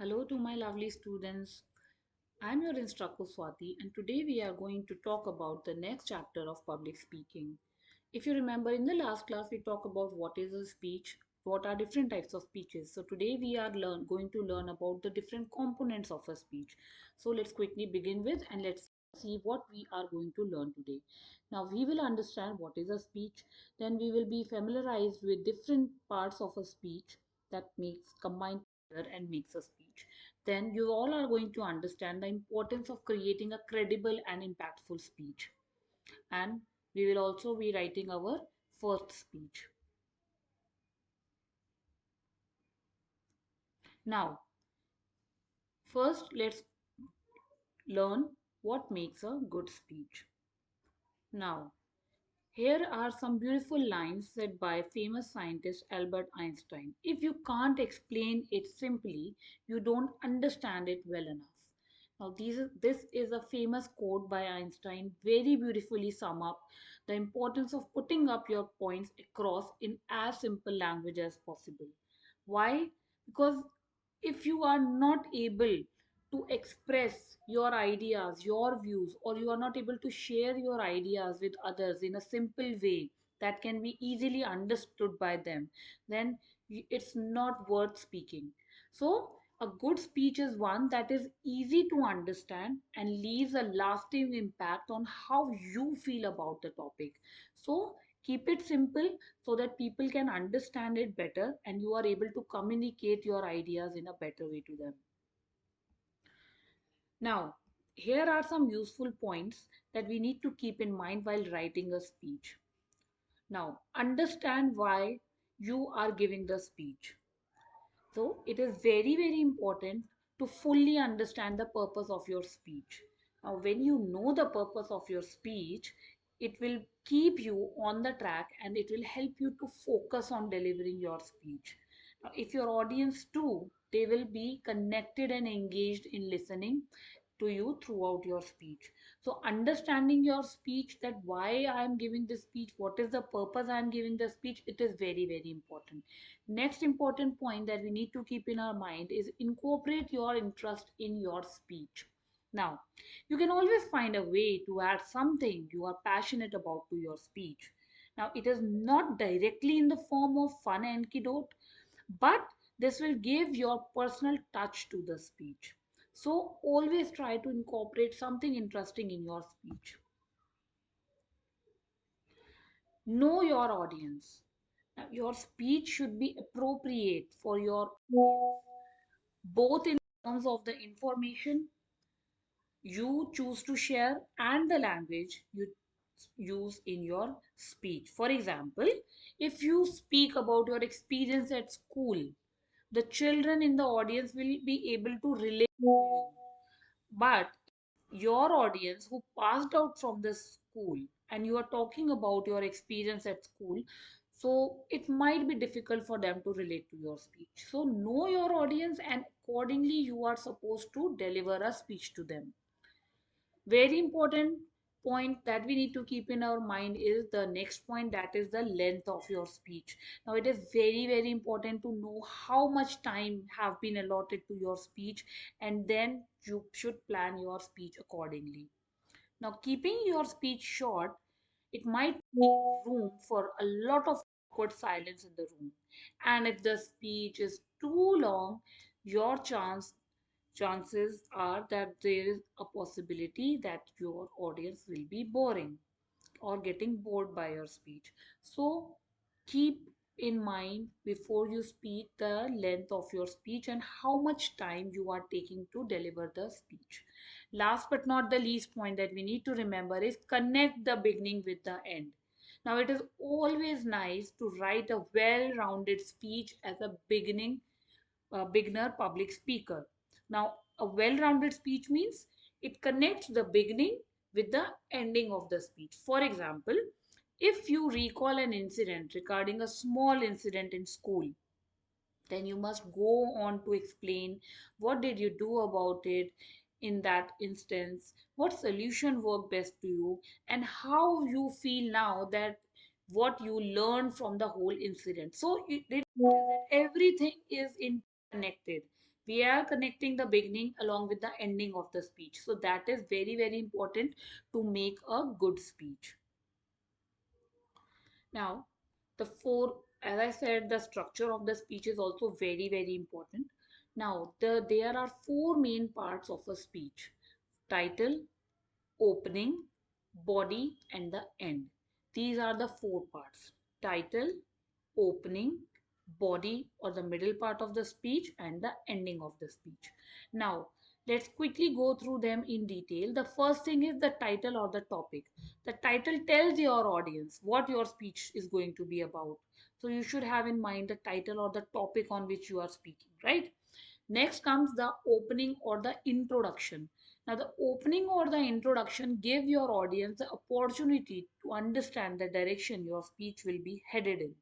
Hello to my lovely students. I'm your instructor Swati, and today we are going to talk about the next chapter of public speaking. If you remember, in the last class we talked about what is a speech, what are different types of speeches. So today we are going to learn about the different components of a speech. So let's quickly begin with and let's see what we are going to learn today. Now we will understand what is a speech, then we will be familiarized with different parts of a speech that makes combined together and makes a speech. Then you all are going to understand the importance of creating a credible and impactful speech, and we will also be writing our first speech. Now, first let's learn what makes a good speech. Now, here are some beautiful lines said by famous scientist Albert Einstein. If you can't explain it simply, you don't understand it well enough. Now, this is a famous quote by Einstein, very beautifully sum up the importance of putting up your points across in as simple language as possible. Why? Because if you are not able to express your ideas, your views, or you are not able to share your ideas with others in a simple way that can be easily understood by them, then it's not worth speaking. So, a good speech is one that is easy to understand and leaves a lasting impact on how you feel about the topic. So, keep it simple so that people can understand it better and you are able to communicate your ideas in a better way to them. Now, here are some useful points that we need to keep in mind while writing a speech. Now, understand why you are giving the speech. So, it is very, very important to fully understand the purpose of your speech. Now, when you know the purpose of your speech, it will keep you on the track and it will help you to focus on delivering your speech. Now, if your audience too, they will be connected and engaged in listening to you throughout your speech. So understanding your speech, that why I am giving this speech, what is the purpose I am giving the speech, it is very, very important. Next important point that we need to keep in our mind is incorporate your interest in your speech. Now, you can always find a way to add something you are passionate about to your speech. Now, it is not directly in the form of fun anecdote, but this will give your personal touch to the speech. So always try to incorporate something interesting in your speech. Know your audience. Now, your speech should be appropriate for your audience, both in terms of the information you choose to share and the language you use in your speech. For example, if you speak about your experience at school, the children in the audience will be able to relate to you. But your audience who passed out from the school and you are talking about your experience at school, so it might be difficult for them to relate to your speech. So know your audience and accordingly you are supposed to deliver a speech to them. Very important point that we need to keep in our mind is the next point, that is the length of your speech. Now it is very, very important to know how much time have been allotted to your speech, and then you should plan your speech accordingly. Now, keeping your speech short, it might leave room for a lot of awkward silence in the room. And if the speech is too long, your chances are that there is a possibility that your audience will be boring or getting bored by your speech. So keep in mind before you speak the length of your speech and how much time you are taking to deliver the speech. Last but not the least point that we need to remember is connect the beginning with the end. Now it is always nice to write a well-rounded speech as a beginner public speaker. Now, a well rounded speech means it connects the beginning with the ending of the speech. For example, if you recall an incident regarding a small incident in school, then you must go on to explain what did you do about it in that instance, what solution worked best to you, and how you feel now that what you learned from the whole incident. So it is that everything is interconnected. We are connecting the beginning along with the ending of the speech. So that is very, very important to make a good speech. Now, as I said, the structure of the speech is also very, very important. Now, there are four main parts of a speech: title, opening, body, and the end. These are the four parts: title, opening, body or the middle part of the speech, and the ending of the speech. Now, let's quickly go through them in detail. The first thing is the title or the topic. The title tells your audience what your speech is going to be about. So you should have in mind the title or the topic on which you are speaking, right? Next comes the opening or the introduction. Now, the opening or the introduction give your audience the opportunity to understand the direction your speech will be headed in.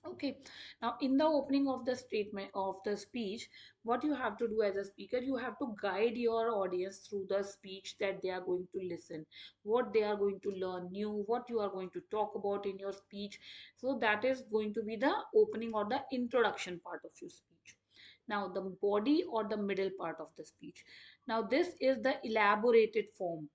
Okay, now in the opening of the statement of the speech, what you have to do as a speaker, you have to guide your audience through the speech that they are going to listen, what they are going to learn new, what you are going to talk about in your speech. So that is going to be the opening or the introduction part of your speech. Now, the body or the middle part of the speech. Now, this is the elaborated form.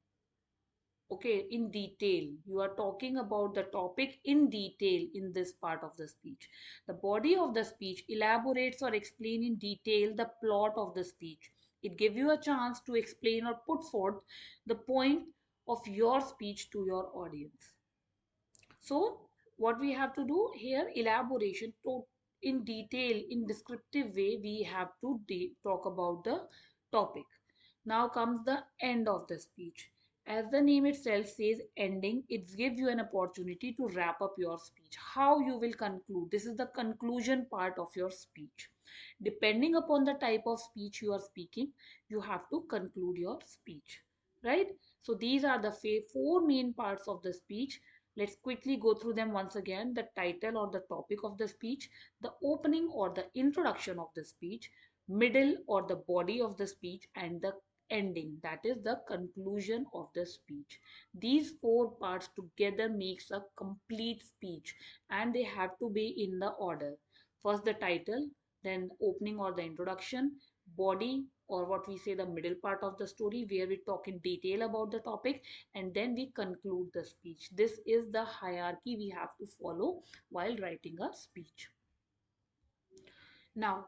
Okay, in detail. You are talking about the topic in detail in this part of the speech. The body of the speech elaborates or explain in detail the plot of the speech. It gives you a chance to explain or put forth the point of your speech to your audience. So what we have to do here, elaboration to in detail, in descriptive way, we have to talk about the topic. Now comes the end of the speech. As the name itself says, ending, it gives you an opportunity to wrap up your speech. How you will conclude. This is the conclusion part of your speech. Depending upon the type of speech you are speaking, you have to conclude your speech, right? So these are the four main parts of the speech. Let's quickly go through them once again. The title or the topic of the speech, the opening or the introduction of the speech, middle or the body of the speech, and the ending, that is the conclusion of the speech. These four parts together makes a complete speech, and they have to be in the order. First the title, then opening or the introduction, body or what we say the middle part of the story where we talk in detail about the topic, and then we conclude the speech. This is the hierarchy we have to follow while writing a speech. Now,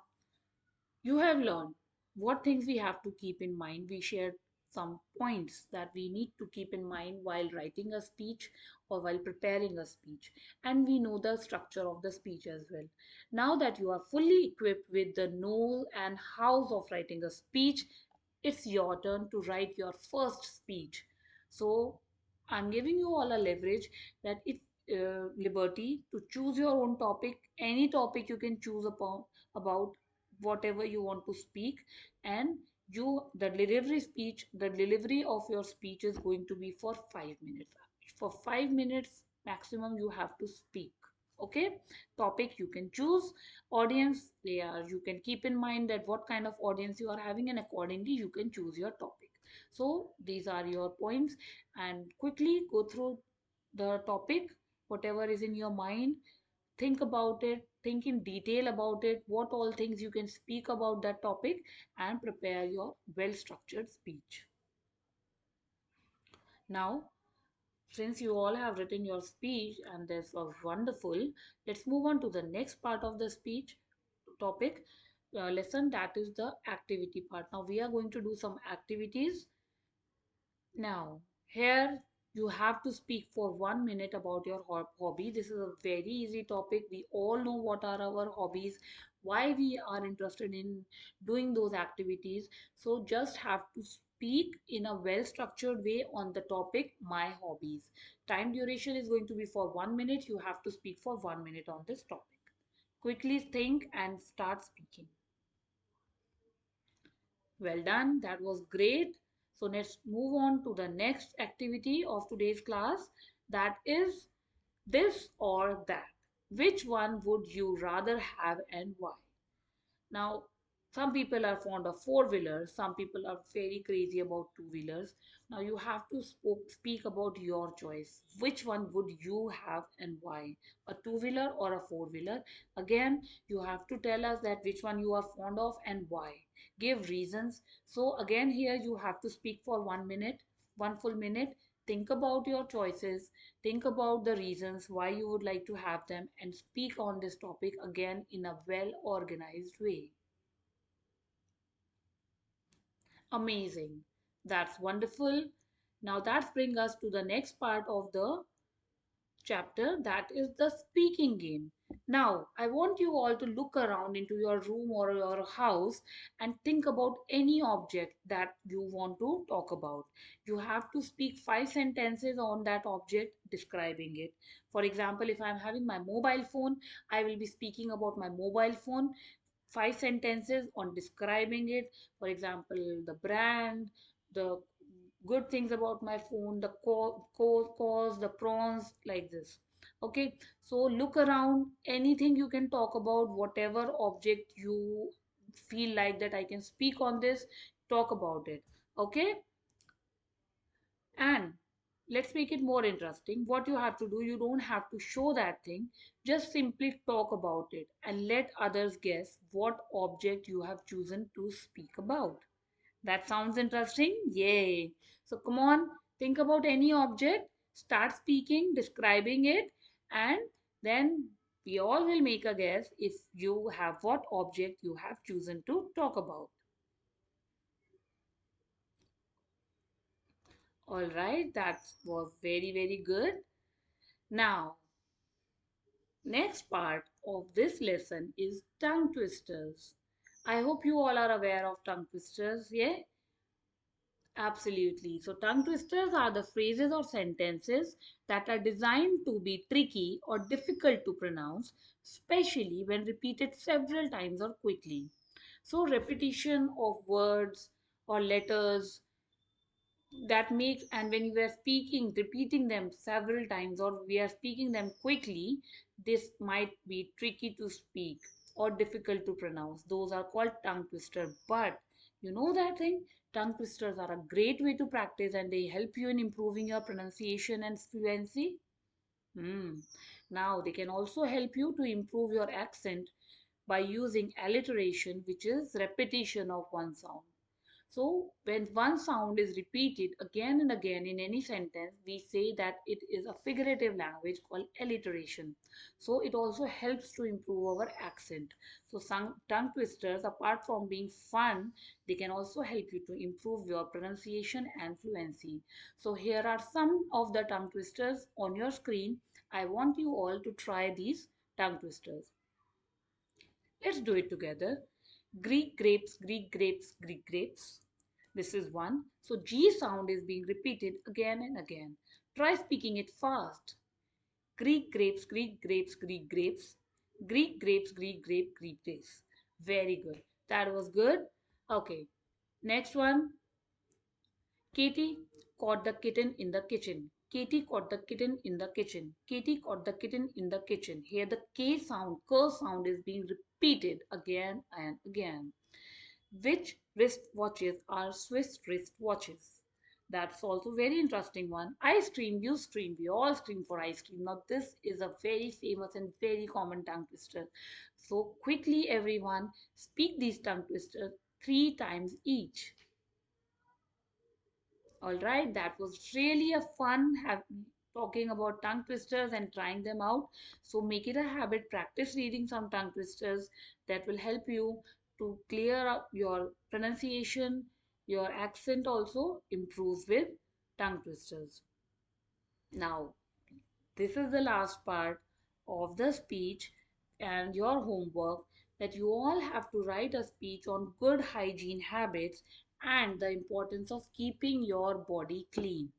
you have learned what things we have to keep in mind. We shared some points that we need to keep in mind while writing a speech or while preparing a speech. And we know the structure of the speech as well. Now that you are fully equipped with the know and hows of writing a speech, it's your turn to write your first speech. So I'm giving you all a leverage that if liberty to choose your own topic, any topic you can choose upon about whatever you want to speak, and the delivery of your speech is going to be for 5 minutes. For 5 minutes maximum you have to speak. Okay, topic you can choose, audience, yeah, you can keep in mind that what kind of audience you are having, and accordingly you can choose your topic. So these are your points, and quickly go through the topic, whatever is in your mind. Think about it, think in detail about it, what all things you can speak about that topic, and prepare your well structured speech. Now, since you all have written your speech and this was wonderful, let's move on to the next part of the speech topic, lesson, that is the activity part. Now we are going to do some activities. Now, here you have to speak for 1 minute about your hobby. This is a very easy topic. We all know what are our hobbies, why we are interested in doing those activities. So just have to speak in a well structured way on the topic, my hobbies. Time duration is going to be for 1 minute. You have to speak for 1 minute on this topic. Quickly think and start speaking. Well done, that was great. So let's move on to the next activity of today's class, that is this or that. Which one would you rather have and why? Now, Some people are fond of four-wheelers, some people are very crazy about two-wheelers. Now you have to speak about your choice. Which one would you have and why? A two-wheeler or a four-wheeler? Again, you have to tell us that which one you are fond of and why. Give reasons. So again, here you have to speak for 1 minute, one full minute. Think about your choices. Think about the reasons why you would like to have them and speak on this topic again in a well organized way. Amazing. That's wonderful. Now that's bring us to the next part of the chapter, that is the speaking game. Now, I want you all to look around into your room or your house and think about any object that you want to talk about. You have to speak 5 sentences on that object describing it. For example, if I'm having my mobile phone, I will be speaking about my mobile phone, 5 sentences on describing it. For example, the brand, the good things about my phone, the cause, the pros, like this. Okay, so look around, anything you can talk about, whatever object you feel like that I can speak on this, talk about it. Okay, and let's make it more interesting. What you have to do, you don't have to show that thing, just simply talk about it and let others guess what object you have chosen to speak about. That sounds interesting? Yay! So come on, think about any object, start speaking, describing it, and then we all will make a guess if you have what object you have chosen to talk about. All right, that was very, very good. Now, next part of this lesson is tongue twisters. I hope you all are aware of tongue twisters, yeah? Absolutely. So, tongue twisters are the phrases or sentences that are designed to be tricky or difficult to pronounce, especially when repeated several times or quickly. So, repetition of words or letters that makes, and when we are speaking repeating them several times or we are speaking them quickly, this might be tricky to speak or difficult to pronounce. Those are called tongue twister. But you know that thing, tongue twisters are a great way to practice and they help you in improving your pronunciation and fluency. Hmm. Now they can also help you to improve your accent by using alliteration, which is repetition of one sound. So, when one sound is repeated again and again in any sentence, we say that it is a figurative language called alliteration. So, it also helps to improve our accent. So, some tongue twisters, apart from being fun, they can also help you to improve your pronunciation and fluency. So, here are some of the tongue twisters on your screen. I want you all to try these tongue twisters. Let's do it together. Greek grapes, Greek grapes, Greek grapes. This is one. So G sound is being repeated again and again. Try speaking it fast. Greek grapes, Greek grapes, Greek grapes. Greek grapes, Greek grape, Greek grapes. Very good. That was good. Okay. Next one. Katie caught the kitten in the kitchen. Katie caught the kitten in the kitchen. Katie caught the kitten in the kitchen. Here the K sound, K sound is being repeated again and again. Which wristwatches are Swiss wristwatches? That's also very interesting one. I stream, you stream, we all stream for ice cream. Now this is a very famous and very common tongue twister. So quickly everyone, speak these tongue twisters 3 times each. All right, that was really a fun talking about tongue twisters and trying them out. So make it a habit, practice reading some tongue twisters that will help you to clear up your pronunciation, your accent also improves with tongue twisters. Now, this is the last part of the speech and your homework, that you all have to write a speech on good hygiene habits and the importance of keeping your body clean.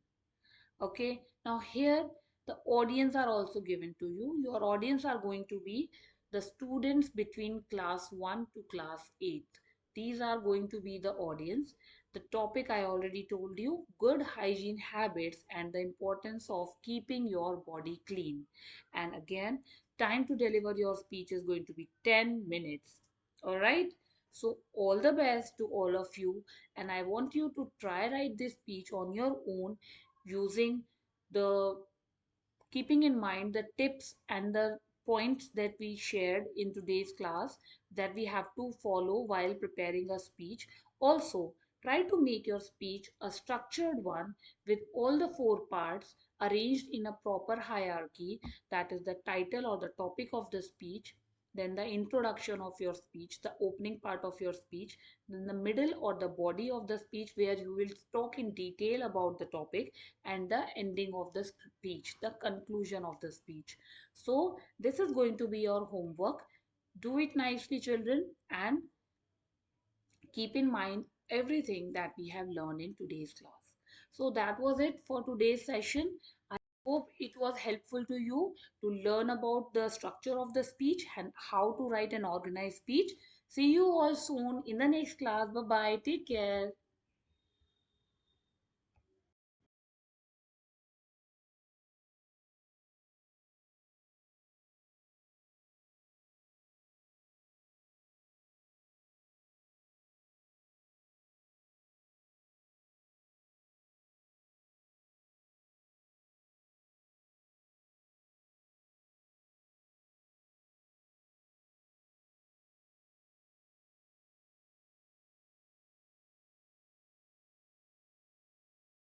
Okay, now here the audience are also given to you. Your audience are going to be the students between class 1 to class 8. These are going to be the audience. The topic I already told you, good hygiene habits and the importance of keeping your body clean. And again, time to deliver your speech is going to be 10 minutes. All right. So all the best to all of you, and I want you to try write this speech on your own using the keeping in mind the tips and the points that we shared in today's class that we have to follow while preparing a speech. Also, try to make your speech a structured one with all the four parts arranged in a proper hierarchy, that is, the title or the topic of the speech, then the introduction of your speech, the opening part of your speech, then the middle or the body of the speech where you will talk in detail about the topic, and the ending of the speech, the conclusion of the speech. So, this is going to be your homework. Do it nicely, children, and keep in mind everything that we have learned in today's class. So, that was it for today's session. I hope it was helpful to you to learn about the structure of the speech and how to write an organized speech. See you all soon in the next class. Bye bye. Take care.